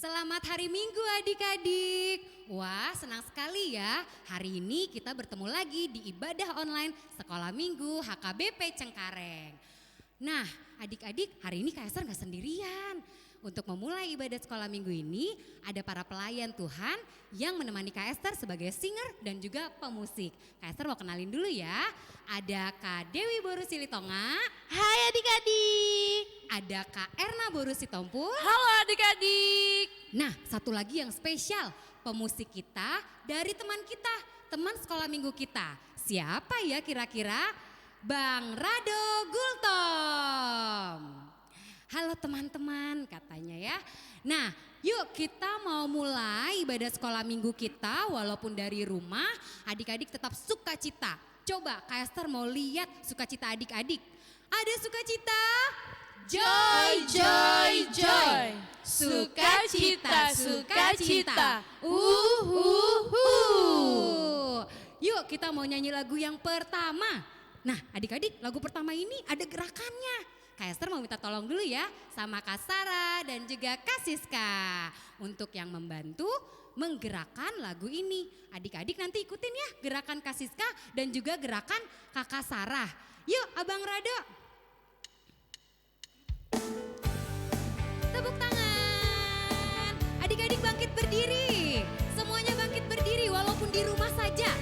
Selamat hari Minggu adik-adik. Wah, senang sekali ya. Hari ini kita bertemu lagi di ibadah online Sekolah Minggu HKBP Cengkareng. Nah, adik-adik, hari ini Kak Esther gak sendirian. Untuk memulai ibadah sekolah minggu ini, ada para pelayan Tuhan yang menemani Kak Esther sebagai singer dan juga pemusik. Kak Esther mau kenalin dulu ya. Ada Kak Dewi Boru Silitonga. Hai adik-adik. Ada Kak Erna Boru Sitompul. Halo adik-adik. Nah, satu lagi yang spesial, pemusik kita dari teman kita, teman sekolah minggu kita. Siapa ya kira-kira? Bang Rado Gultom. Halo teman-teman katanya ya. Nah, yuk kita mau mulai ibadah sekolah minggu kita walaupun dari rumah. Adik-adik tetap sukacita. Coba Kak Esther mau lihat sukacita adik-adik. Ada sukacita? Joy, joy, joy. Sukacita, sukacita. Yuk kita mau nyanyi lagu yang pertama. Nah adik-adik, lagu pertama ini ada gerakannya. Kak Esther mau minta tolong dulu ya sama Kak Sarah dan juga Kak Siska. Untuk yang membantu menggerakkan lagu ini. Adik-adik nanti ikutin ya gerakan Kak Siska dan juga gerakan Kakak Sarah. Yuk Abang Rado. Tepuk tangan. Adik-adik bangkit berdiri. Semuanya bangkit berdiri walaupun di rumah saja.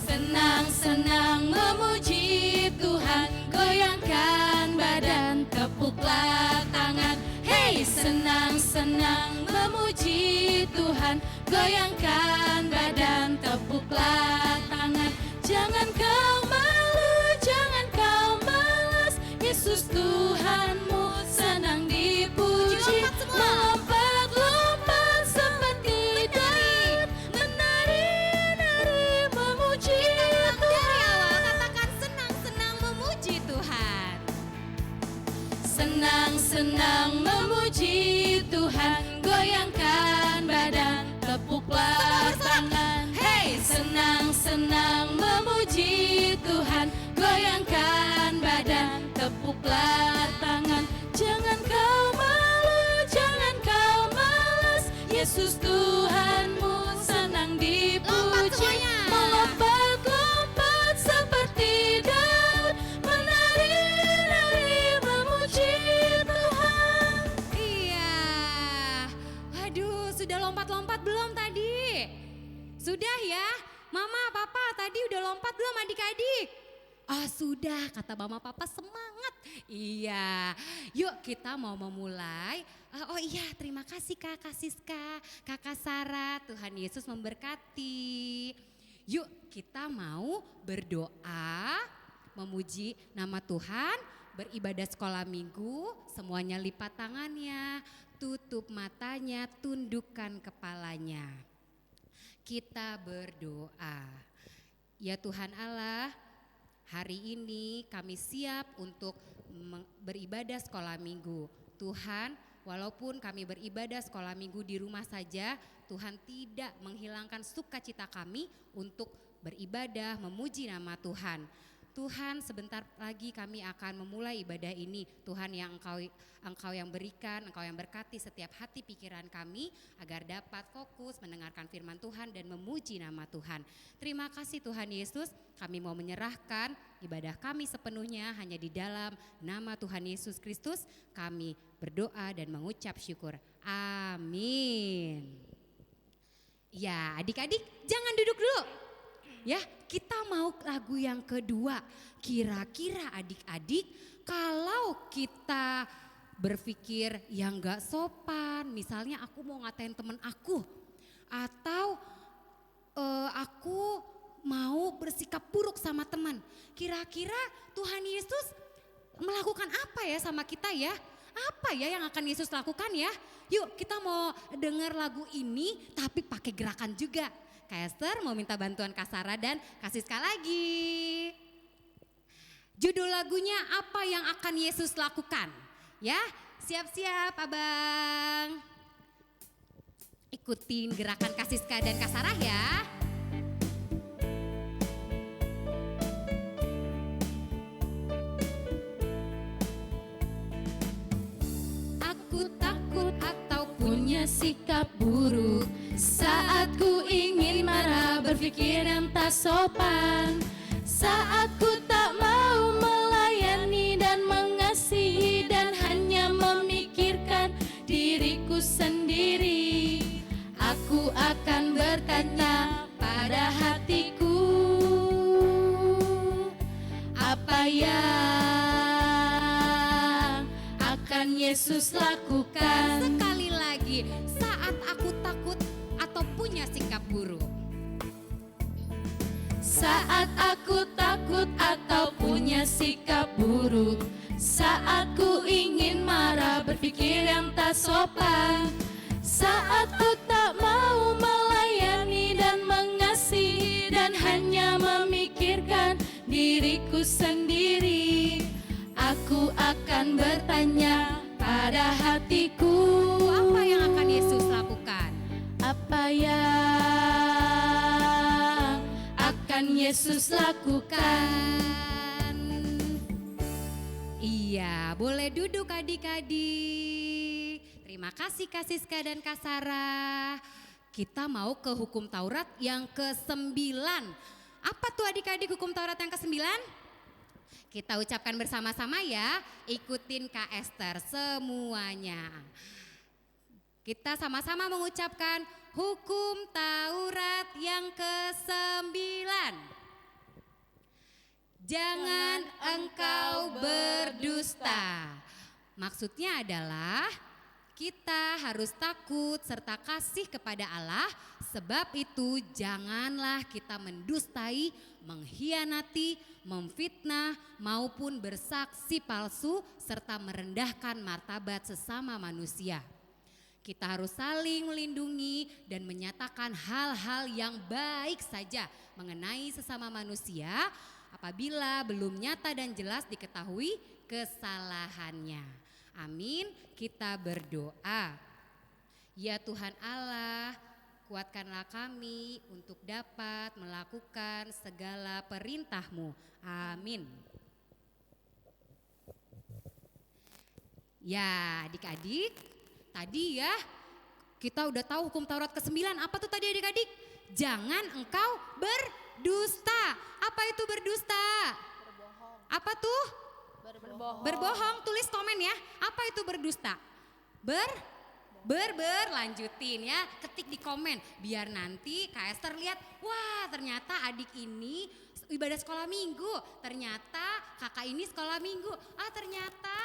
Senang-senang memuji Tuhan, goyangkan badan, tepuklah tangan. Hey, senang-senang memuji Tuhan, goyangkan badan, tepuklah tangan. Jangan kau malu, jangan kau malas, Yesus Tuhanmu senang dipuji. Melompat-lompat seperti Daud, menari-nari memuji Tuhan. Katakan senang-senang memuji Tuhan. Senang-senang memuji Tuhan, goyangkan badan, tepuklah tangan. Hey, senang-senang memuji Tuhan, goyangkan badan, tepuklah tangan. Jangan kau malu, jangan kau malas, Yesus Tuhanmu senang dipuji. Melompat-lompat seperti Daud, menari-nari memuji Tuhan. Iya. Waduh, sudah lompat-lompat belum tadi? Sudah ya? Mama, papa tadi udah lompat belum adik-adik? Ah sudah, kata mama papa semangat. Iya, yuk kita mau memulai. Oh iya, terima kasih Kakak Siska, Kakak Sarah, Tuhan Yesus memberkati. Yuk kita mau berdoa, memuji nama Tuhan, beribadah sekolah minggu, semuanya lipat tangannya, tutup matanya, tundukkan kepalanya. Kita berdoa. Ya Tuhan Allah, hari ini kami siap untuk beribadah sekolah minggu. Tuhan, walaupun kami beribadah sekolah minggu di rumah saja, Tuhan tidak menghilangkan sukacita kami untuk beribadah, memuji nama Tuhan. Tuhan, sebentar lagi kami akan memulai ibadah ini. Tuhan yang Engkau yang berikan, Engkau yang berkati setiap hati pikiran kami agar dapat fokus mendengarkan firman Tuhan dan memuji nama Tuhan. Terima kasih Tuhan Yesus, kami mau menyerahkan ibadah kami sepenuhnya hanya di dalam nama Tuhan Yesus Kristus. Kami berdoa dan mengucap syukur. Amin. Ya, adik-adik jangan duduk dulu. Ya, kita mau lagu yang kedua. Kira-kira adik-adik kalau kita berpikir yang gak sopan, misalnya aku mau ngatain temen aku, atau aku mau bersikap buruk sama teman. Kira-kira Tuhan Yesus melakukan apa ya sama kita ya? Apa ya yang akan Yesus lakukan ya? Yuk kita mau dengar lagu ini tapi pakai gerakan juga. Kak Esther mau minta bantuan Kak Sarah dan Kak Siska lagi. Judul lagunya apa yang akan Yesus lakukan? Ya, siap-siap abang. Ikutin gerakan Kak Siska dan Kak Sarah ya. punya sikap buruk, saat ku ingin marah berpikir yang tak sopan, saat ku tak mau melayani dan mengasihi dan hanya memikirkan diriku sendiri, aku akan bertanya pada hatiku, apa yang akan Yesus lakukan? Sekali lagi, saat aku takut atau punya sikap buruk. Saat aku takut atau punya sikap buruk, saat ku ingin marah berpikir yang tak sopan, saat ku tak mau melayani dan mengasihi dan hanya memikirkan diriku sendiri, aku akan bertanya pada hatiku, Apa yang akan Yesus lakukan? apa yang akan Yesus lakukan? Iya, boleh duduk adik-adik. Terima kasih Kak Siska dan Kak Sarah. Kita mau ke hukum Taurat yang ke-9. Apa tuh adik-adik hukum Taurat yang ke-9? Kita ucapkan bersama-sama ya, ikutin Kak Esther semuanya. Kita sama-sama mengucapkan hukum Taurat yang ke-9. Jangan engkau berdusta. Maksudnya adalah kita harus takut serta kasih kepada Allah, sebab itu janganlah kita mendustai, mengkhianati, memfitnah maupun bersaksi palsu serta merendahkan martabat sesama manusia. Kita harus saling melindungi dan menyatakan hal-hal yang baik saja mengenai sesama manusia apabila belum nyata dan jelas diketahui kesalahannya. Amin, kita berdoa. Ya Tuhan Allah, kuatkanlah kami untuk dapat melakukan segala perintah-Mu. Amin. Ya adik-adik, tadi ya kita udah tahu hukum Taurat ke-9. Apa tuh tadi adik-adik? Jangan engkau berdusta. Apa itu berdusta? Berbohong. Apa tuh? Berbohong, tulis komen ya. Apa itu berdusta? Lanjutin ya, ketik di komen. Biar nanti Kak Esther lihat, wah ternyata adik ini ibadah sekolah minggu. Ternyata kakak ini sekolah minggu. Ternyata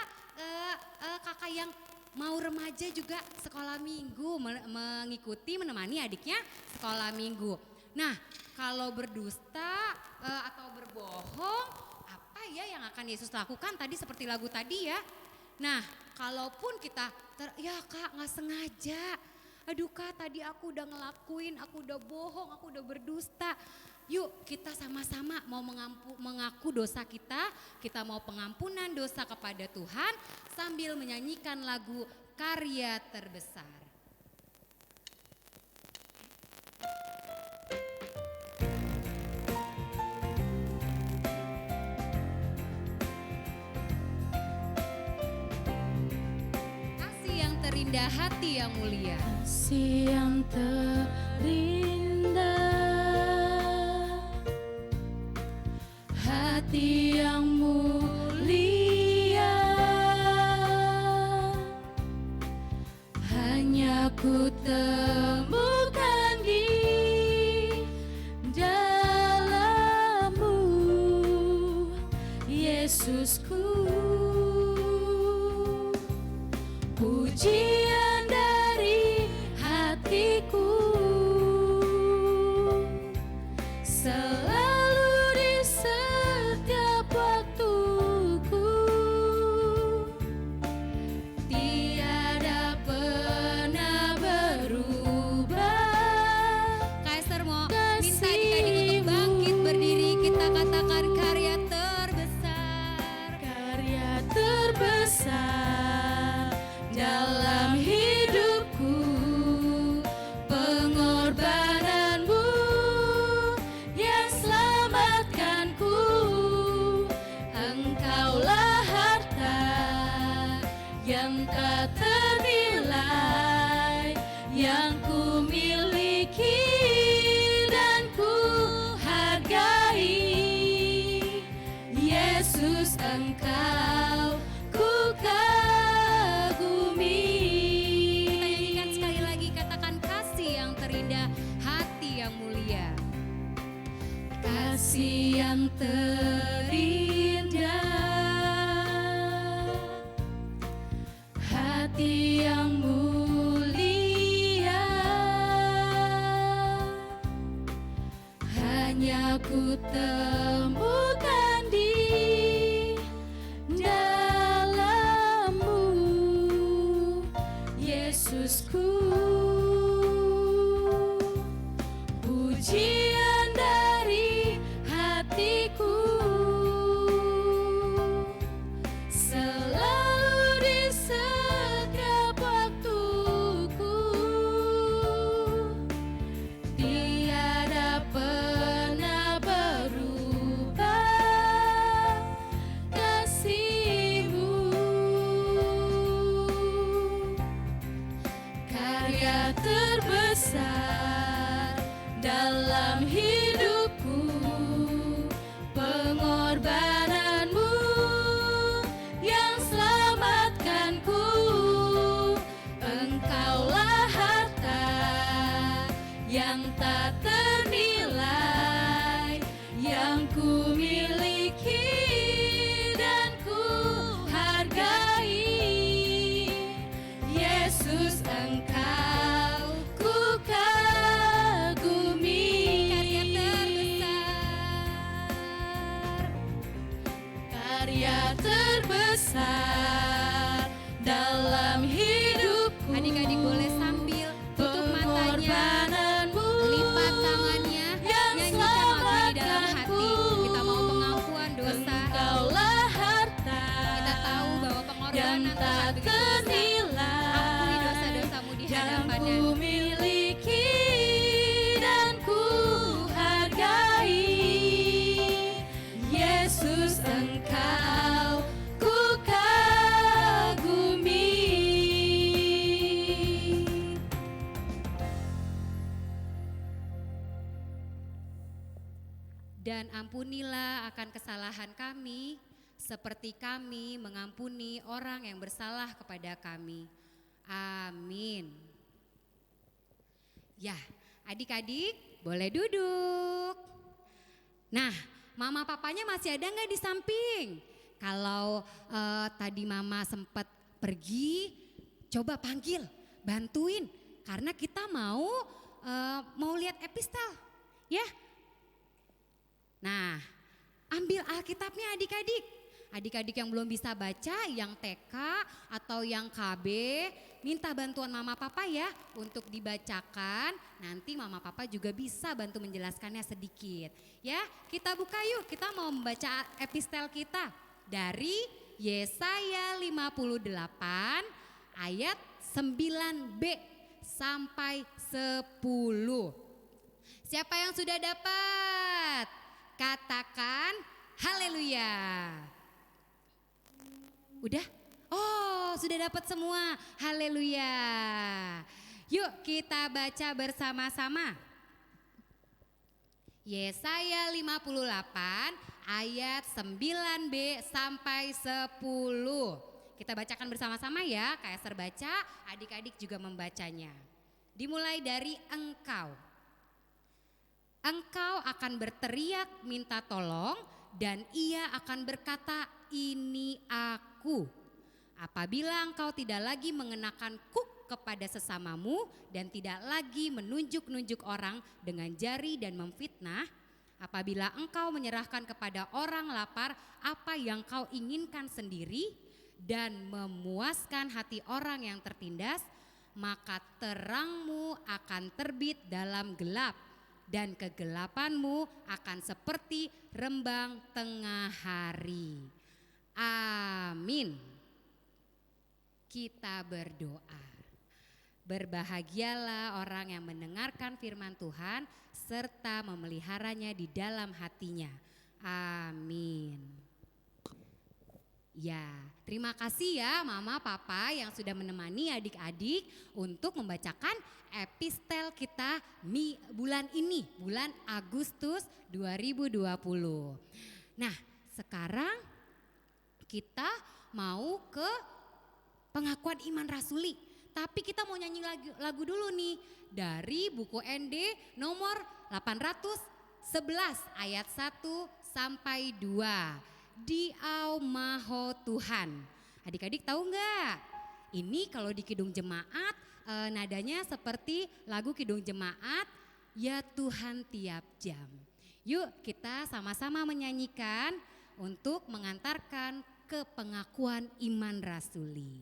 kakak yang mau remaja juga sekolah minggu, mengikuti, menemani adiknya sekolah minggu. Nah, kalau berdusta atau berbohong, apa ya yang akan Yesus lakukan tadi seperti lagu tadi ya. Nah, kalaupun kita ya Kak nggak sengaja, aduh Kak tadi aku udah ngelakuin, aku udah bohong, aku udah berdusta. Yuk kita sama-sama mau mengaku dosa kita mau pengampunan dosa kepada Tuhan sambil menyanyikan lagu Karya Terbesar. Terindah hati yang mulia. Kasih yang terindah, hati yang mulia, hanya ku temukan di dalam-Mu, Yesusku. Pujian dari hatiku selalu di setiap waktuku, tiada pernah berubah. Kak Esther mau minta adik-adik untuk bangkit berdiri, kita katakan karya terbesar. Karya terbesar dalam Yesus Engkau ku kagumi. Kita nyanyikan sekali lagi, katakan kasih yang terindah, hati yang mulia. Kasih yang terindah, hati yang mulia, hanya ku temukan di dalam-Mu, Yesusku. Pujian dari hatiku selalu di setiap waktuku, tiada pernah berubah kasih-Mu. Karya terbesar dalam hidupku, pengorbanan-Mu yang selamatkanku. Engkaulah harta yang tak ternilai, yang ku miliki dan ku hargai. Yesus Engkau ku kagumi. Karya terbesar dalam hidupku. Adik-adik boleh sambil tutup matanya, Pengorbanan-Mu lipat tangannya, yang nyanyikan lagu ini dalam hati. selamatkanku. Kita mau pengampuan dosa. Engkaulah harta Kita tahu bahwa yang pengorbanan tak Tuhan begitu besar. Ampuni ternilai, dosa-dosamu di yang hadapannya. ku miliki dan ku hargai. Yesus Engkau ku kagumi. Dan ampunilah akan kesalahan kami, seperti kami mengampuni orang yang bersalah kepada kami. Amin. Ya, adik-adik boleh duduk. Nah, mama papanya masih ada nggak di samping? Kalau tadi mama sempat pergi, coba panggil, bantuin. Karena kita mau lihat epistel, ya. Nah, ambil Alkitabnya adik-adik. Adik-adik yang belum bisa baca, yang TK atau yang KB, minta bantuan mama papa ya untuk dibacakan. Nanti mama papa juga bisa bantu menjelaskannya sedikit. Ya, kita buka yuk, kita mau membaca epistel kita dari Yesaya 58 ayat 9b sampai 10. Siapa yang sudah dapat? Katakan haleluya. Udah? Oh, sudah dapat semua. Haleluya. Yuk kita baca bersama-sama. Yesaya 58 ayat 9b sampai 10. Kita bacakan bersama-sama ya. Kaisar baca, adik-adik juga membacanya. Dimulai dari engkau. Engkau akan berteriak minta tolong dan ia akan berkata, ini aku. Apabila engkau tidak lagi mengenakan kuk kepada sesamamu dan tidak lagi menunjuk-nunjuk orang dengan jari dan memfitnah, apabila engkau menyerahkan kepada orang lapar apa yang kau inginkan sendiri dan memuaskan hati orang yang tertindas, maka terangmu akan terbit dalam gelap dan kegelapanmu akan seperti rembang tengah hari. Amin. Kita berdoa. Berbahagialah orang yang mendengarkan firman Tuhan serta memeliharanya di dalam hatinya. Amin. Ya, terima kasih ya Mama Papa yang sudah menemani adik-adik untuk membacakan epistel kita bulan ini, bulan Agustus 2020. Nah, sekarang Kita mau ke pengakuan iman rasuli. Tapi kita mau nyanyi lagu dulu nih. Dari buku ND nomor 811 ayat 1 sampai 2. Diau Maho Tuhan. Adik-adik tahu nggak? Ini kalau di Kidung Jemaat nadanya seperti lagu Kidung Jemaat, Ya Tuhan tiap jam. Yuk kita sama-sama menyanyikan untuk mengantarkan ke pengakuan iman rasuli.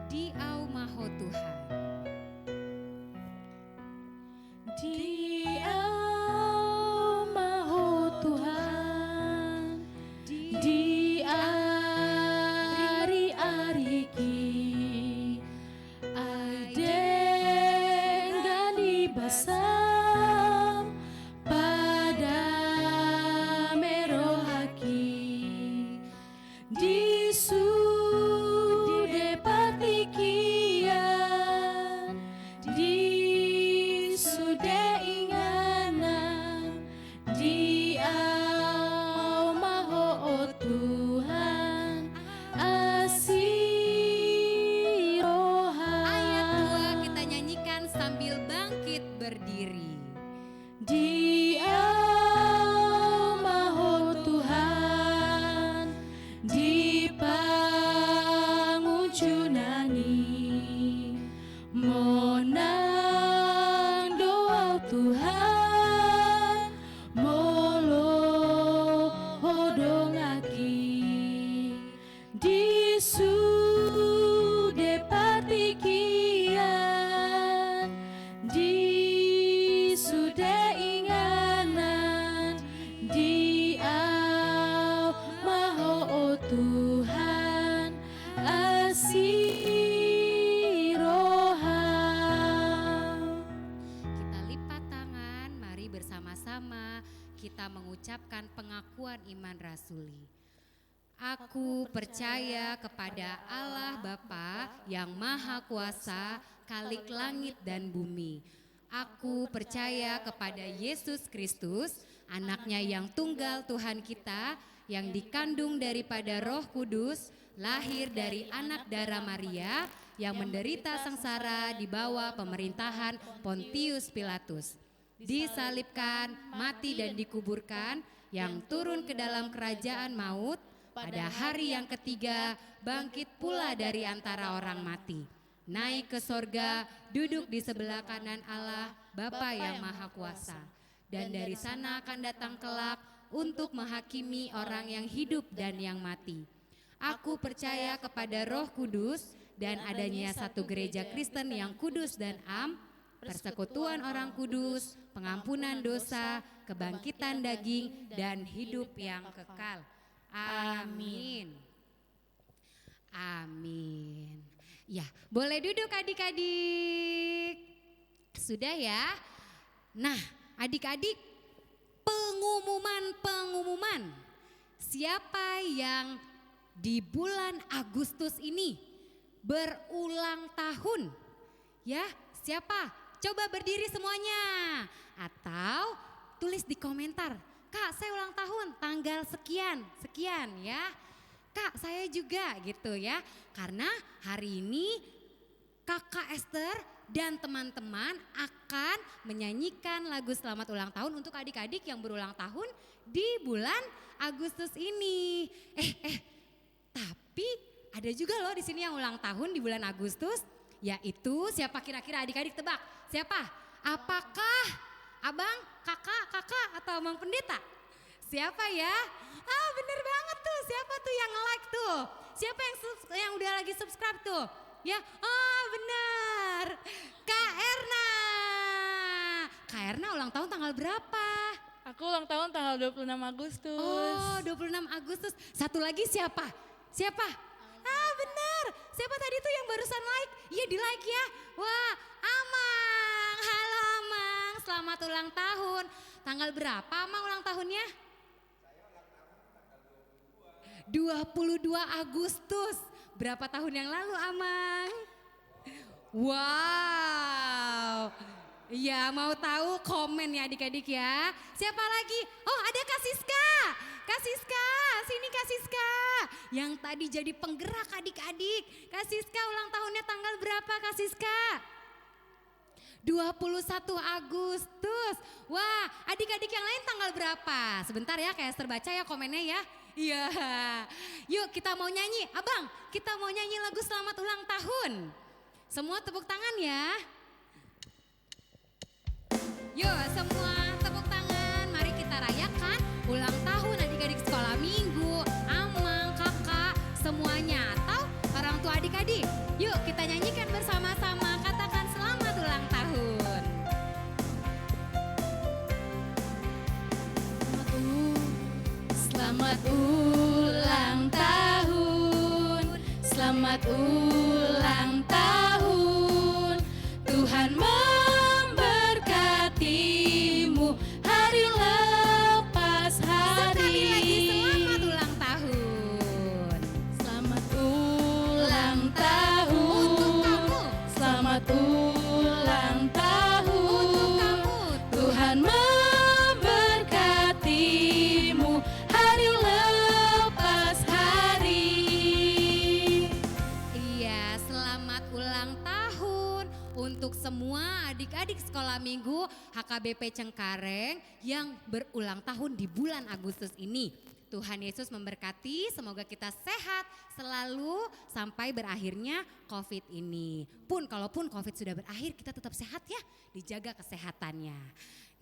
Diau Maho Tuhan. Diau Maho Tuhan, di ari-ari ki, aideng gani basam pada merohaki, di sude patikian, di sude inganan, di au maho Tuhan asirohan. Ayat 2 kita nyanyikan sambil bangkit berdiri. Diau Maho Tuhan, di pangunjunani, monang doa Tuhan, molo hodongaki, di sude patikian, di sude inganan, di au maho Tuhan asirohan. Kita lipat tangan, mari bersama-sama kita mengucapkan pengakuan iman rasuli. Aku percaya kepada Allah Bapa yang Maha Kuasa, Khalik langit dan bumi. Aku percaya kepada Yesus Kristus, anaknya yang tunggal Tuhan kita, yang dikandung daripada Roh Kudus, lahir dari anak darah Maria, yang menderita sengsara di bawah pemerintahan Pontius Pilatus. Disalibkan, mati dan dikuburkan, yang turun ke dalam kerajaan maut, pada hari yang ketiga bangkit pula dari antara orang mati. Naik ke sorga, duduk di sebelah kanan Allah, Bapa yang Maha Kuasa. Dan dari sana akan datang kelak untuk menghakimi orang yang hidup dan yang mati. Aku percaya kepada Roh Kudus dan adanya satu gereja Kristen yang kudus dan am, persekutuan orang kudus, pengampunan dosa, kebangkitan daging, dan hidup yang kekal. Amin. Amin. Ya, boleh duduk adik-adik. Sudah ya? Nah, adik-adik, pengumuman. Siapa yang di bulan Agustus ini berulang tahun? Ya, siapa? Coba berdiri semuanya. Atau tulis di komentar. Kak, saya ulang tahun tanggal sekian ya. Kak, saya juga gitu ya. Karena hari ini Kakak Esther dan teman-teman akan menyanyikan lagu selamat ulang tahun untuk adik-adik yang berulang tahun di bulan Agustus ini. Tapi ada juga loh di sini yang ulang tahun di bulan Agustus, yaitu siapa kira-kira adik-adik tebak? Siapa? Apakah abang, kakak, atau abang pendeta? Siapa ya? Ah, bener banget tuh. Siapa tuh yang like tuh? Siapa yang udah lagi subscribe tuh? Ya, oh benar. Kak Erna. Kak Erna ulang tahun tanggal berapa? Aku ulang tahun tanggal 26 Agustus. Oh, 26 Agustus. Satu lagi siapa? Siapa? Ah, benar. Siapa tadi tuh yang barusan like? Iya, di like ya. Wah, Aman. selamat ulang tahun. Tanggal berapa Amang ulang tahunnya? 22 Agustus. Berapa tahun yang lalu Amang? Wow. Iya, mau tahu komen ya adik-adik ya. Siapa lagi? Oh, ada Kak Siska. Kak Siska, sini Kak Siska. Yang tadi jadi penggerak adik-adik. Kak Siska ulang tahunnya tanggal berapa Kak Siska? 21 Agustus. Wah, adik-adik yang lain tanggal berapa? Sebentar ya, kayak terbaca ya komennya ya. Iya. Yuk kita mau nyanyi. Abang, kita mau nyanyi lagu selamat ulang tahun. Semua tepuk tangan ya. Yuk semua tepuk tangan. Mari kita rayakan ulang tahun adik-adik sekolah minggu. Amang, kakak, semuanya. Atau orang tua adik-adik. Yuk kita nyanyikan bersama-sama. Katakan selamat ulang tahun. Selamat ulang tahun, selamat ulang tahun. Tuhan memberkatimu hari lepas hari. Sekali lagi selamat ulang tahun. Selamat ulang tahun. Untuk kamu. Selamat ulang tahun. Untuk kamu. Tuhan memberkatimu hari lepas hari. Iya, selamat ulang tahun untuk semua adik-adik sekolah minggu HKBP Cengkareng yang berulang tahun di bulan Agustus ini. Tuhan Yesus memberkati, semoga kita sehat selalu sampai berakhirnya COVID ini. Kalaupun COVID sudah berakhir, kita tetap sehat ya, dijaga kesehatannya.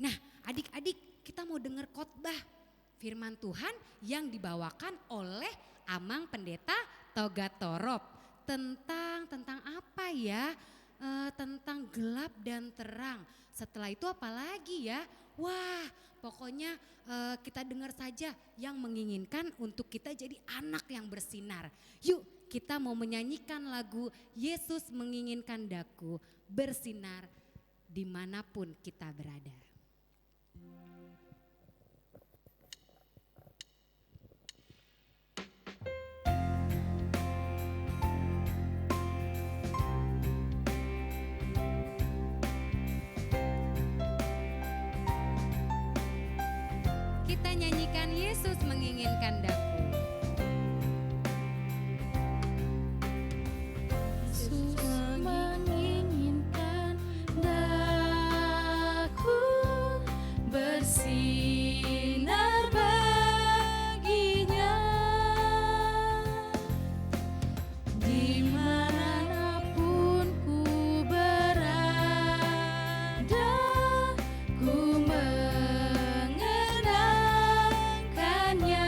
Nah, adik-adik, kita mau dengar khotbah firman Tuhan yang dibawakan oleh Amang Pendeta Toga Torop. Tentang apa ya? Tentang gelap dan terang. Setelah itu apa lagi ya? Wah, pokoknya kita dengar saja yang menginginkan untuk kita jadi anak yang bersinar. Yuk, kita mau menyanyikan lagu Yesus menginginkan daku bersinar dimanapun kita berada. Kita nyanyikan Yesus menginginkan daku. Yesus menginginkan daku bersinar baginya dimanapun ku berada, ku mengenangkannya.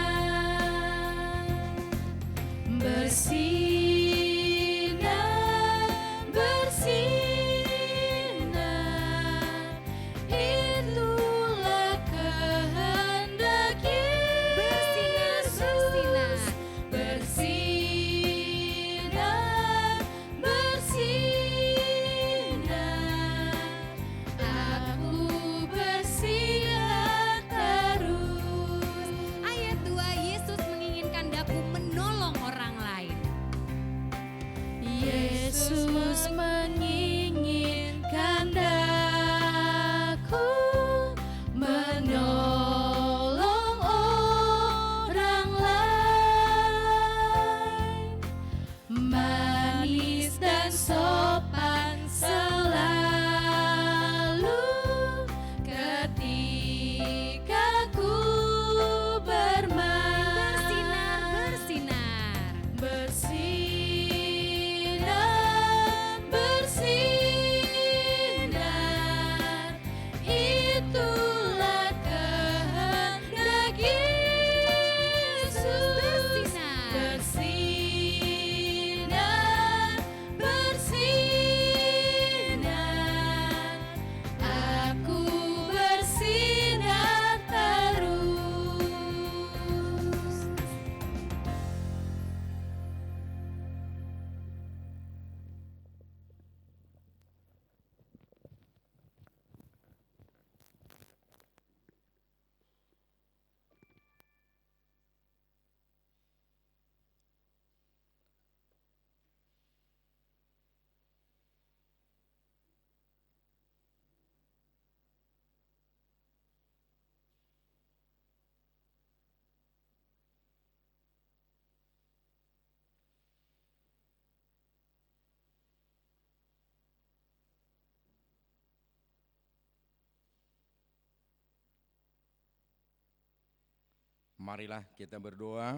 Marilah kita berdoa.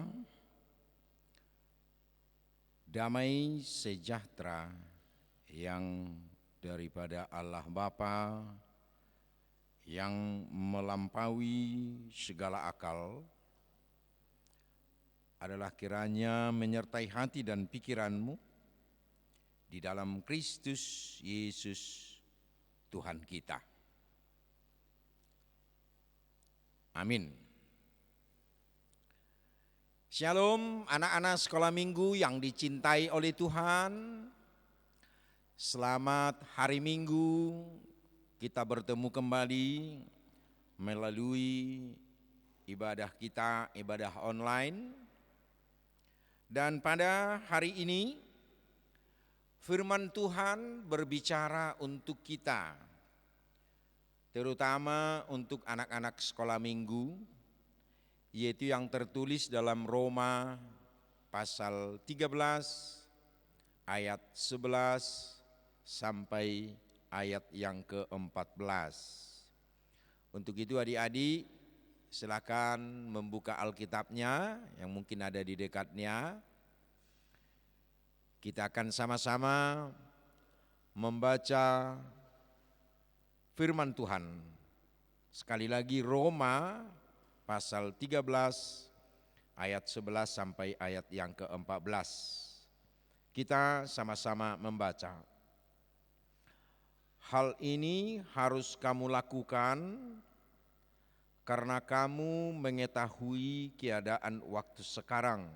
Damai sejahtera yang daripada Allah Bapa yang melampaui segala akal adalah kiranya menyertai hati dan pikiranmu di dalam Kristus Yesus Tuhan kita. Amin. Shalom anak-anak sekolah minggu yang dicintai oleh Tuhan. Selamat hari Minggu, kita bertemu kembali melalui ibadah kita, ibadah online. Dan pada hari ini firman Tuhan berbicara untuk kita, terutama untuk anak-anak sekolah minggu, yaitu yang tertulis dalam Roma pasal 13 ayat 11 sampai ayat yang ke-14. Untuk itu adik-adik silakan membuka Alkitabnya yang mungkin ada di dekatnya. Kita akan sama-sama membaca firman Tuhan. Sekali lagi Roma pasal 13 ayat 11 sampai ayat yang ke-14. Kita sama-sama membaca. Hal ini harus kamu lakukan karena kamu mengetahui keadaan waktu sekarang,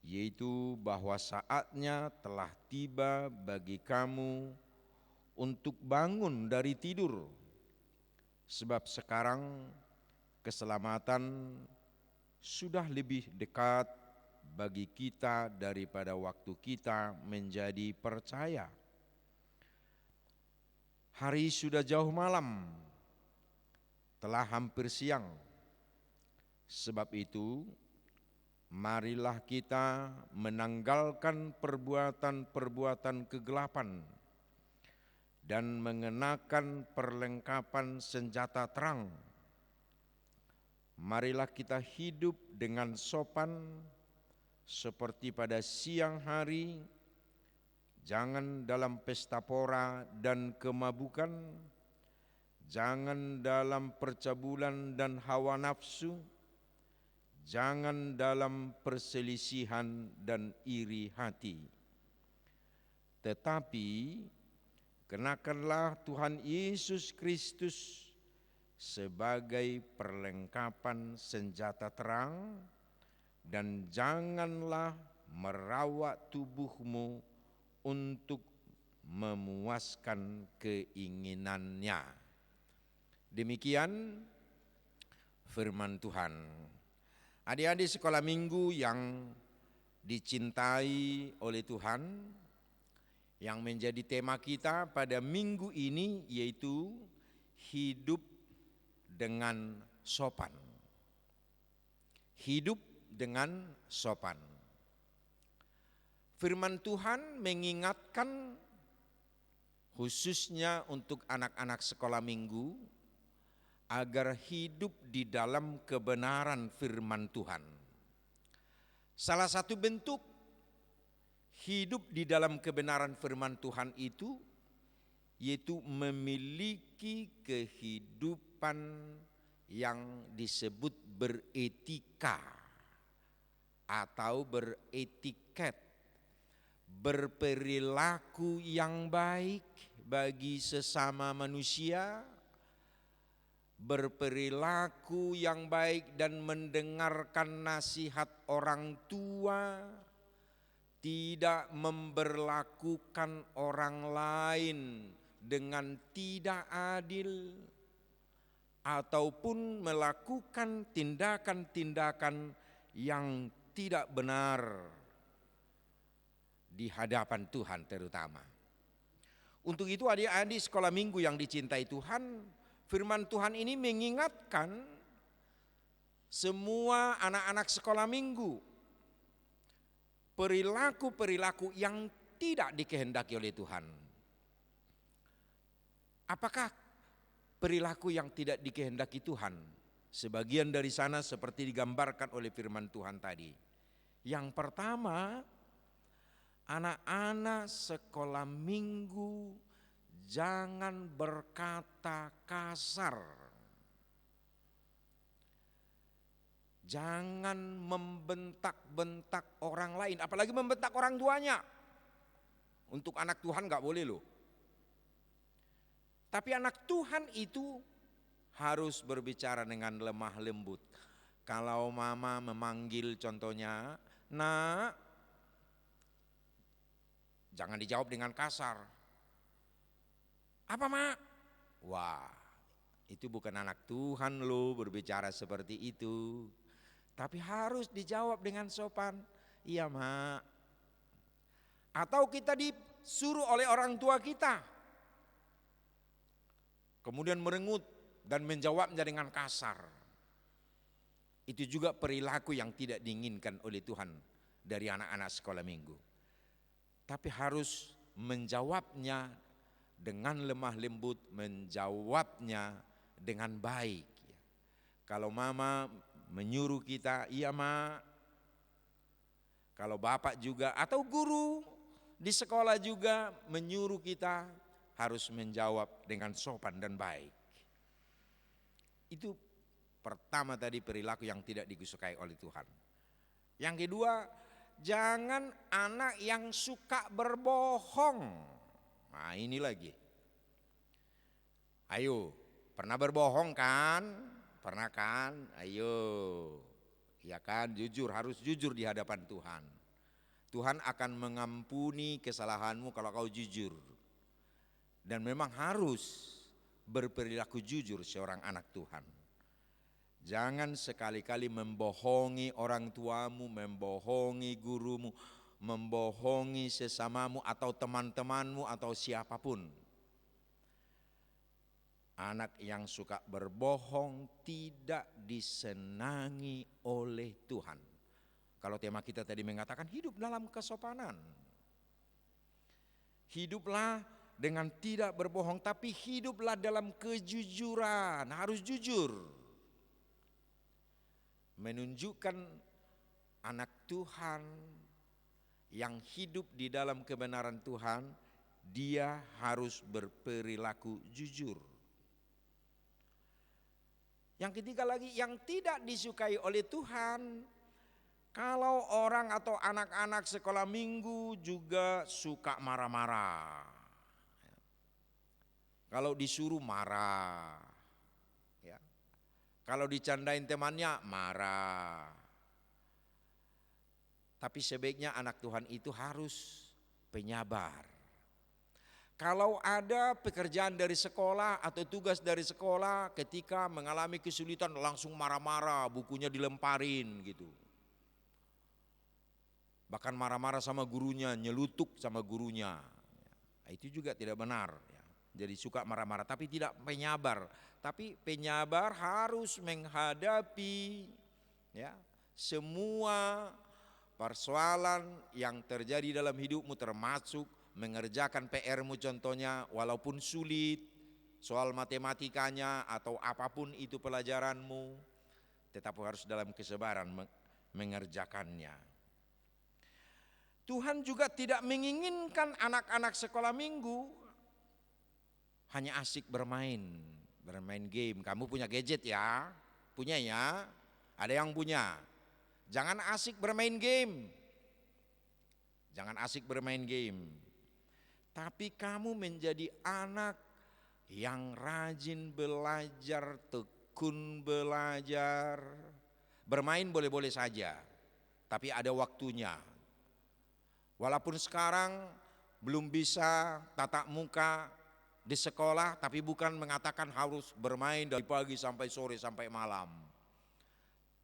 yaitu bahwa saatnya telah tiba bagi kamu untuk bangun dari tidur, sebab sekarang keselamatan sudah lebih dekat bagi kita daripada waktu kita menjadi percaya. Hari sudah jauh malam, telah hampir siang. Sebab itu, marilah kita menanggalkan perbuatan-perbuatan kegelapan dan mengenakan perlengkapan senjata terang. Marilah kita hidup dengan sopan seperti pada siang hari, jangan dalam pesta pora dan kemabukan, jangan dalam percabulan dan hawa nafsu, jangan dalam perselisihan dan iri hati. Tetapi kenakanlah Tuhan Yesus Kristus sebagai perlengkapan senjata terang, dan janganlah merawat tubuhmu untuk memuaskan keinginannya. Demikian firman Tuhan. Adik-adik sekolah minggu yang dicintai oleh Tuhan, yang menjadi tema kita pada minggu ini yaitu hidup dengan sopan. Hidup dengan sopan. Firman Tuhan mengingatkan khususnya untuk anak-anak sekolah minggu agar hidup di dalam kebenaran firman Tuhan. Salah satu bentuk hidup di dalam kebenaran firman Tuhan itu yaitu memiliki kehidupan yang disebut beretika atau beretiket, berperilaku yang baik bagi sesama manusia, berperilaku yang baik dan mendengarkan nasihat orang tua, tidak memberlakukan orang lain dengan tidak adil, ataupun melakukan tindakan-tindakan yang tidak benar di hadapan Tuhan terutama. Untuk itu adik-adik sekolah minggu yang dicintai Tuhan, firman Tuhan ini mengingatkan semua anak-anak sekolah minggu perilaku-perilaku yang tidak dikehendaki oleh Tuhan. Apakah perilaku yang tidak dikehendaki Tuhan? Sebagian dari sana seperti digambarkan oleh firman Tuhan tadi. Yang pertama, anak-anak sekolah minggu jangan berkata kasar. Jangan membentak-bentak orang lain, apalagi membentak orang tuanya. Untuk anak Tuhan gak boleh loh. Tapi anak Tuhan itu harus berbicara dengan lemah lembut. Kalau mama memanggil contohnya, nak, jangan dijawab dengan kasar. Apa mak? Wah, itu bukan anak Tuhan loh berbicara seperti itu. Tapi harus dijawab dengan sopan. Iya mak. Atau kita disuruh oleh orang tua kita, kemudian merengut dan menjawabnya dengan kasar. Itu juga perilaku yang tidak diinginkan oleh Tuhan dari anak-anak sekolah minggu. Tapi harus menjawabnya dengan lemah lembut, menjawabnya dengan baik. Kalau mama menyuruh kita, iya mak. Kalau bapak juga atau guru di sekolah juga menyuruh kita, harus menjawab dengan sopan dan baik. Itu pertama tadi perilaku yang tidak disukai oleh Tuhan. Yang kedua, jangan anak yang suka berbohong. Nah ini lagi. Ayo, pernah berbohong kan? Pernah kan? Ayo. Ya kan, jujur, harus jujur di hadapan Tuhan. Tuhan akan mengampuni kesalahanmu kalau kau jujur. Dan memang harus berperilaku jujur seorang anak Tuhan. Jangan sekali-kali membohongi orang tuamu, membohongi gurumu, membohongi sesamamu atau teman-temanmu atau siapapun. Anak yang suka berbohong tidak disenangi oleh Tuhan. Kalau tema kita tadi mengatakan hidup dalam kesopanan. Hiduplah dengan tidak berbohong, tapi hiduplah dalam kejujuran, harus jujur. Menunjukkan anak Tuhan yang hidup di dalam kebenaran Tuhan, dia harus berperilaku jujur. Yang ketiga lagi, yang tidak disukai oleh Tuhan, kalau orang atau anak-anak sekolah minggu juga suka marah-marah. Kalau disuruh marah, ya. Kalau dicandain temannya marah. Tapi sebaiknya anak Tuhan itu harus penyabar. Kalau ada pekerjaan dari sekolah atau tugas dari sekolah, ketika mengalami kesulitan langsung marah-marah, bukunya dilemparin gitu. Bahkan marah-marah sama gurunya, nyelutuk sama gurunya. Itu juga tidak benar. Jadi suka marah-marah tapi tidak penyabar. Tapi penyabar harus menghadapi ya, semua persoalan yang terjadi dalam hidupmu, termasuk mengerjakan PR-mu contohnya walaupun sulit, soal matematikanya atau apapun itu pelajaranmu, tetap harus dalam kesabaran mengerjakannya. Tuhan juga tidak menginginkan anak-anak sekolah minggu hanya asik bermain game. Kamu punya gadget ya? Punya ya? Ada yang punya? Jangan asik bermain game. Jangan asik bermain game. Tapi kamu menjadi anak yang rajin belajar, tekun belajar. Bermain boleh-boleh saja, tapi ada waktunya. Walaupun sekarang belum bisa tatap muka di sekolah, tapi bukan mengatakan harus bermain dari pagi sampai sore sampai malam.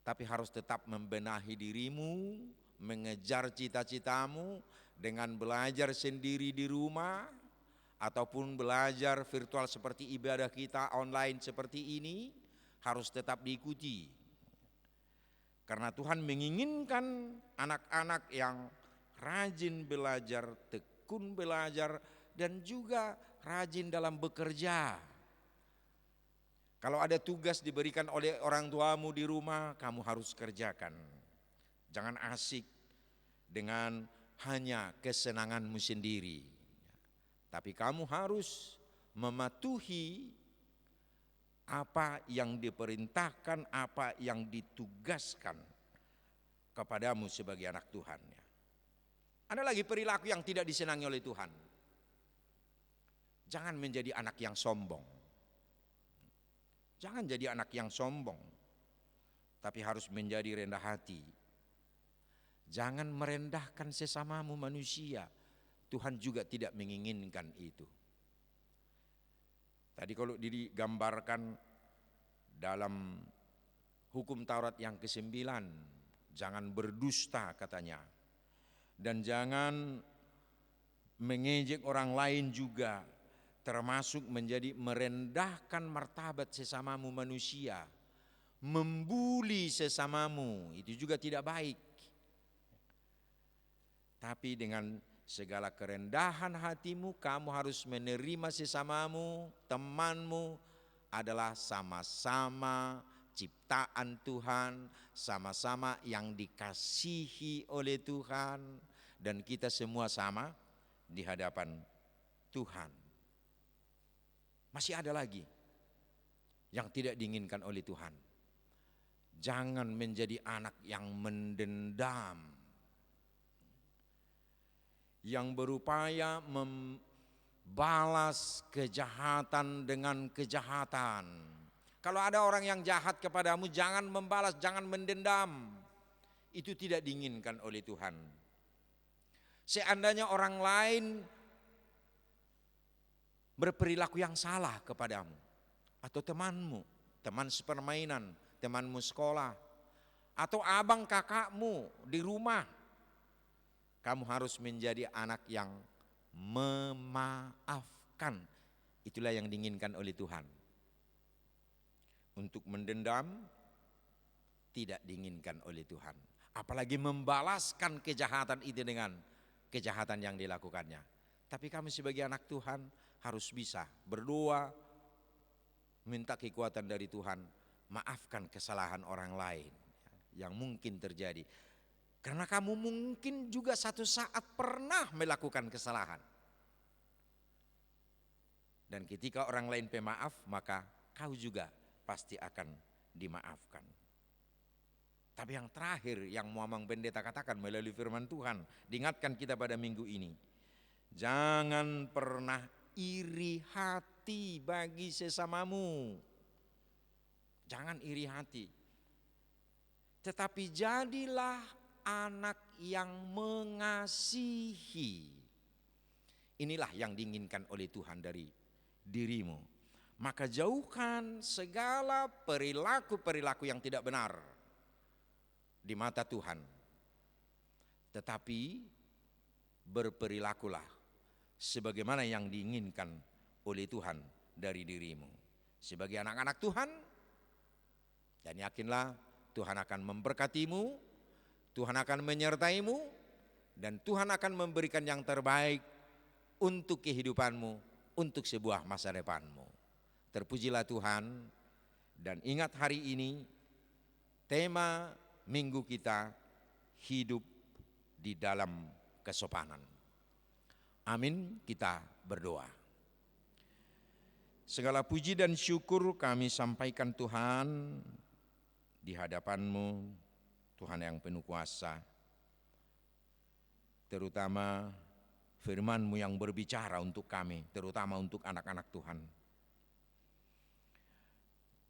Tapi harus tetap membenahi dirimu, mengejar cita-citamu dengan belajar sendiri di rumah ataupun belajar virtual seperti ibadah kita online seperti ini, harus tetap diikuti. Karena Tuhan menginginkan anak-anak yang rajin belajar, tekun belajar, dan juga rajin dalam bekerja. Kalau ada tugas diberikan oleh orang tuamu di rumah, kamu harus kerjakan. Jangan asik dengan hanya kesenanganmu sendiri. Tapi kamu harus mematuhi apa yang diperintahkan, apa yang ditugaskan kepadamu sebagai anak Tuhan. Ada lagi perilaku yang tidak disenangi oleh Tuhan. Jangan menjadi anak yang sombong. Jangan jadi anak yang sombong, tapi harus menjadi rendah hati. Jangan merendahkan sesamamu manusia. Tuhan juga tidak menginginkan itu. Tadi kalau digambarkan dalam hukum Taurat yang ke-9, jangan berdusta katanya. Dan jangan mengejek orang lain juga, termasuk menjadi merendahkan martabat sesamamu manusia, membuli sesamamu, itu juga tidak baik. Tapi dengan segala kerendahan hatimu, kamu harus menerima sesamamu, temanmu adalah sama-sama ciptaan Tuhan, sama-sama yang dikasihi oleh Tuhan, dan kita semua sama di hadapan Tuhan. Masih ada lagi yang tidak diinginkan oleh Tuhan. Jangan menjadi anak yang mendendam, yang berupaya membalas kejahatan dengan kejahatan. Kalau ada orang yang jahat kepadamu, jangan membalas, jangan mendendam. Itu tidak diinginkan oleh Tuhan. Seandainya orang lain berperilaku yang salah kepadamu, atau temanmu, teman sepermainan, temanmu sekolah, atau abang kakakmu di rumah, kamu harus menjadi anak yang memaafkan. Itulah yang diinginkan oleh Tuhan. Untuk mendendam tidak diinginkan oleh Tuhan. Apalagi membalaskan kejahatan itu dengan kejahatan yang dilakukannya. Tapi kami sebagai anak Tuhan harus bisa berdoa, minta kekuatan dari Tuhan, maafkan kesalahan orang lain yang mungkin terjadi. Karena kamu mungkin juga satu saat pernah melakukan kesalahan. Dan ketika orang lain pemaaf, maka kau juga pasti akan dimaafkan. Tapi yang terakhir yang Muhammad Pendeta katakan melalui firman Tuhan, diingatkan kita pada minggu ini, jangan pernah iri hati bagi sesamamu. Jangan iri hati. Tetapi jadilah anak yang mengasihi. Inilah yang diinginkan oleh Tuhan dari dirimu. Maka jauhkan segala perilaku-perilaku yang tidak benar di mata Tuhan. Tetapi berperilakulah sebagaimana yang diinginkan oleh Tuhan dari dirimu. Sebagai anak-anak Tuhan, dan yakinlah Tuhan akan memberkatimu, Tuhan akan menyertaimu, dan Tuhan akan memberikan yang terbaik untuk kehidupanmu, untuk sebuah masa depanmu. Terpujilah Tuhan, dan ingat hari ini tema minggu kita, hidup di dalam kesopanan. Amin, kita berdoa. Segala puji dan syukur kami sampaikan Tuhan di hadapan-Mu, Tuhan yang penuh kuasa. Terutama firman-Mu yang berbicara untuk kami, terutama untuk anak-anak Tuhan.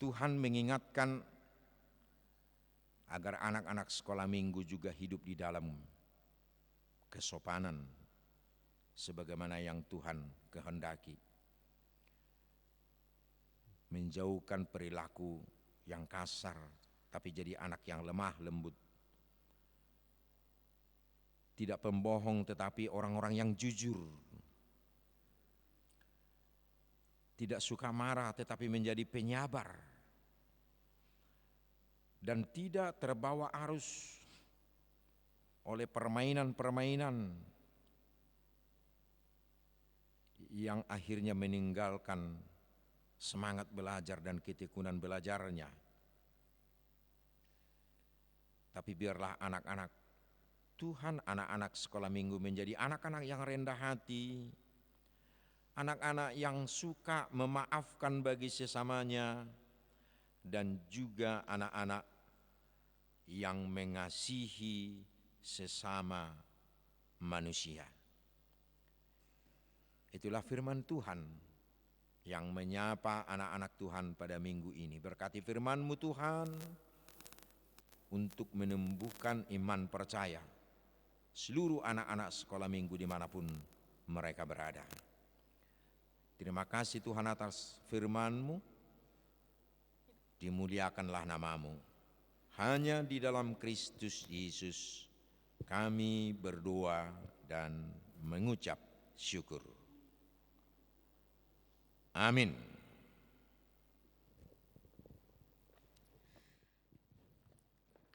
Tuhan mengingatkan agar anak-anak sekolah minggu juga hidup di dalam kesopanan sebagaimana yang Tuhan kehendaki. Menjauhkan perilaku yang kasar, tapi jadi anak yang lemah lembut. Tidak pembohong tetapi orang-orang yang jujur. Tidak suka marah tetapi menjadi penyabar. Dan tidak terbawa arus oleh permainan-permainan yang akhirnya meninggalkan semangat belajar dan ketekunan belajarnya. Tapi biarlah anak-anak Tuhan, anak-anak sekolah minggu menjadi anak-anak yang rendah hati, anak-anak yang suka memaafkan bagi sesamanya, dan juga anak-anak yang mengasihi sesama manusia. Itulah firman Tuhan yang menyapa anak-anak Tuhan pada minggu ini. Berkati firman-Mu Tuhan untuk menumbuhkan iman percaya seluruh anak-anak sekolah minggu dimanapun mereka berada. Terima kasih Tuhan atas firman-Mu, dimuliakanlah nama-Mu. Hanya di dalam Kristus Yesus kami berdoa dan mengucap syukur. Amin.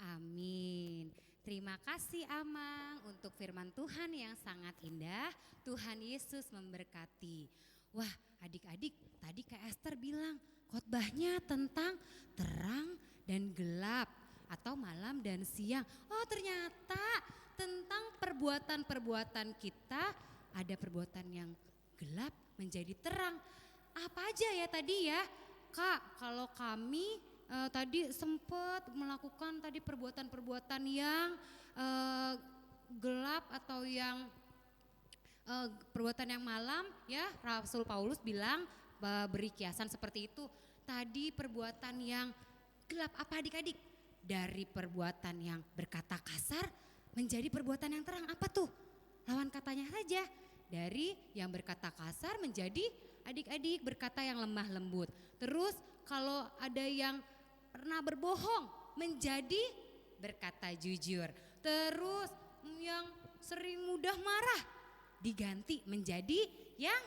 Amin. Terima kasih Amang untuk firman Tuhan yang sangat indah. Tuhan Yesus memberkati. Wah, adik-adik, tadi Kak Esther bilang khotbahnya tentang terang dan gelap atau malam dan siang. Oh, ternyata tentang perbuatan-perbuatan kita, ada perbuatan yang gelap menjadi terang. Apa aja ya tadi ya? Kak, kalau kami tadi sempat melakukan tadi perbuatan-perbuatan yang gelap atau yang perbuatan yang malam ya, Rasul Paulus bilang beri kiasan seperti itu. Tadi perbuatan yang gelap apa adik-adik? Dari perbuatan yang berkata kasar menjadi perbuatan yang terang, apa tuh? Lawan katanya saja. Dari yang berkata kasar menjadi adik-adik berkata yang lemah lembut. Terus kalau ada yang pernah berbohong menjadi berkata jujur. Terus yang sering mudah marah diganti menjadi yang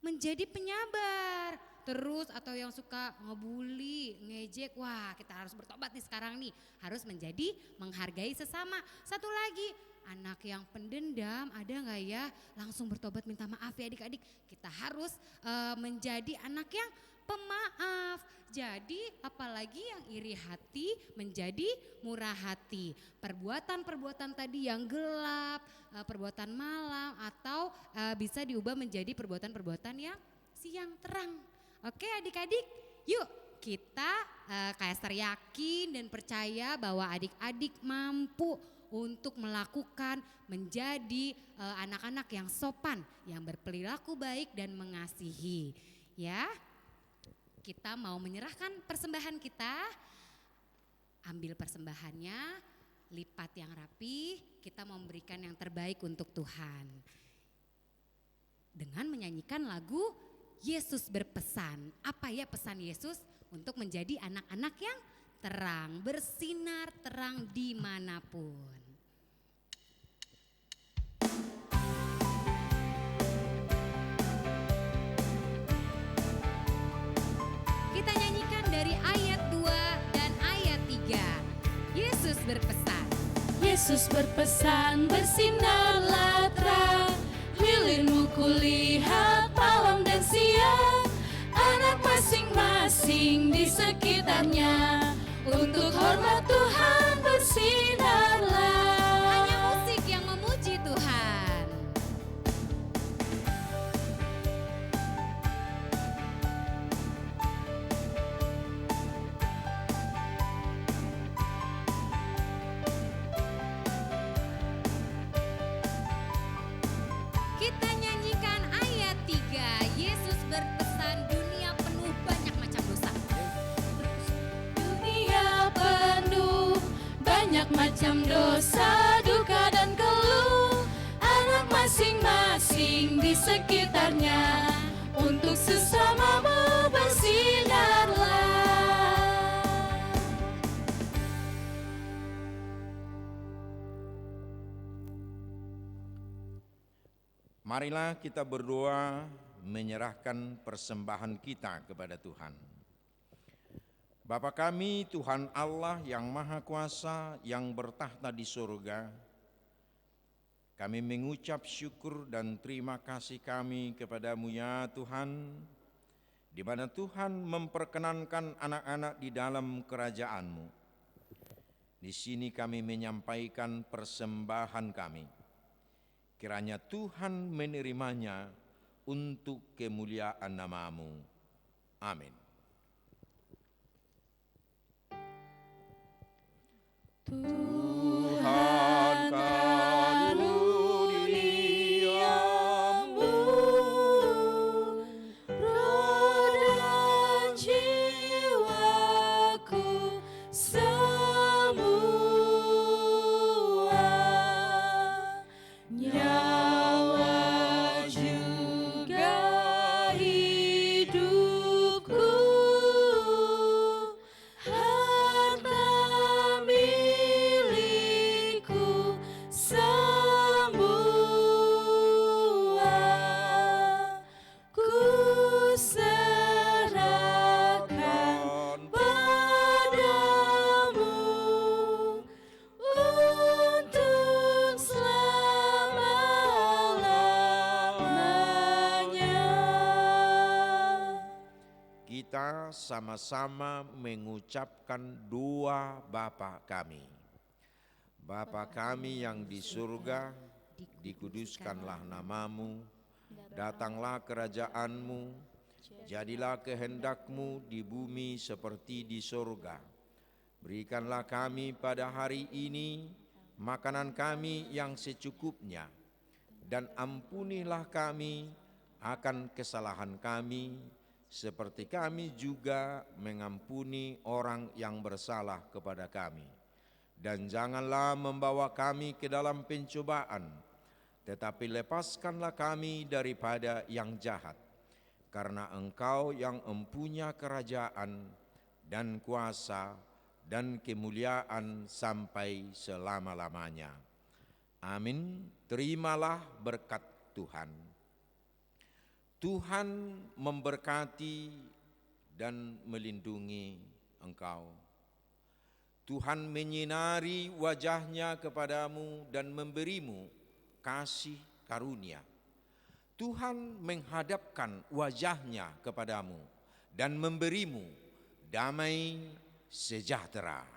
menjadi penyabar. Terus atau yang suka ngebully, ngejek, wah kita harus bertobat nih sekarang nih. Harus menjadi menghargai sesama. Satu lagi, anak yang pendendam ada gak ya? Langsung bertobat minta maaf ya adik-adik. Kita harus menjadi anak yang pemaaf. Jadi apalagi yang iri hati menjadi murah hati. Perbuatan-perbuatan tadi yang gelap, perbuatan malam atau bisa diubah menjadi perbuatan-perbuatan yang siang terang. Oke adik-adik, yuk kita Kak Esther yakin dan percaya bahwa adik-adik mampu untuk melakukan menjadi anak-anak yang sopan, yang berperilaku baik dan mengasihi. Ya, kita mau menyerahkan persembahan kita, ambil persembahannya, lipat yang rapi, kita mau memberikan yang terbaik untuk Tuhan. Dengan menyanyikan lagu Yesus berpesan. Apa ya pesan Yesus? Untuk menjadi anak-anak yang terang, bersinar terang dimanapun. Kita nyanyikan dari ayat 2 dan ayat 3. Yesus berpesan. Yesus berpesan, bersinarlah terang, lilin kulihat malam dan siang, anak masing-masing di sekitarnya, untuk hormat Tuhan bersinarlah. Hanya musik yang memuji Tuhan. Kita nyanyikan ayat 3. Yesus berpesan, dunia penuh banyak macam dosa. Dunia penuh banyak macam dosa, duka dan keluh, anak masing-masing di sekitarnya, untuk sesamamu bersinarlah. Marilah kita berdoa menyerahkan persembahan kita kepada Tuhan. Bapa kami, Tuhan Allah yang Maha Kuasa, yang bertahta di surga, kami mengucap syukur dan terima kasih kami kepadamu ya Tuhan, di mana Tuhan memperkenankan anak-anak di dalam kerajaan-Mu. Di sini kami menyampaikan persembahan kami. Kiranya Tuhan menerimanya untuk kemuliaan nama-Mu. Amin. Tuhan karuniamu, roh dan jiwaku semua, nyawa juga hidupku, harta milikku semua, ku serahkan padamu untuk selama-lamanya. Kita sama-sama mengucapkan doa Bapa kami. Bapa kami yang di surga, dikuduskanlah namamu, datanglah kerajaan-Mu, jadilah kehendak-Mu di bumi seperti di surga. Berikanlah kami pada hari ini makanan kami yang secukupnya, dan ampunilah kami akan kesalahan kami, seperti kami juga mengampuni orang yang bersalah kepada kami. Dan janganlah membawa kami ke dalam pencobaan, tetapi lepaskanlah kami daripada yang jahat. Karena Engkau yang mempunyai kerajaan dan kuasa dan kemuliaan sampai selama-lamanya. Amin. Terimalah berkat Tuhan. Tuhan memberkati dan melindungi engkau. Tuhan menyinari wajah-Nya kepadamu dan memberimu kasih karunia. Tuhan menghadapkan wajah-Nya kepadamu dan memberimu damai sejahtera.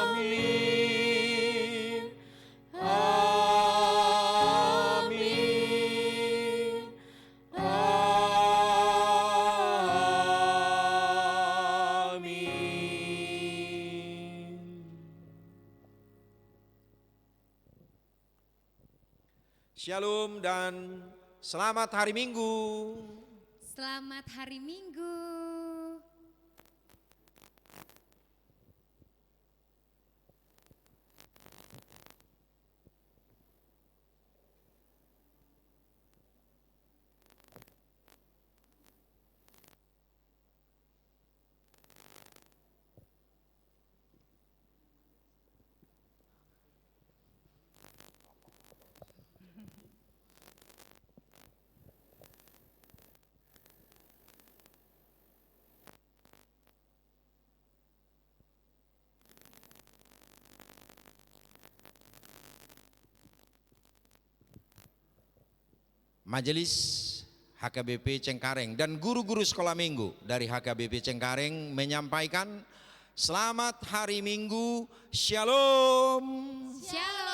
Amin. Amin. Amin. Shalom dan selamat hari Minggu. Selamat hari Minggu. Majelis HKBP Cengkareng dan guru-guru sekolah minggu dari HKBP Cengkareng menyampaikan selamat hari Minggu, Shalom. Shalom.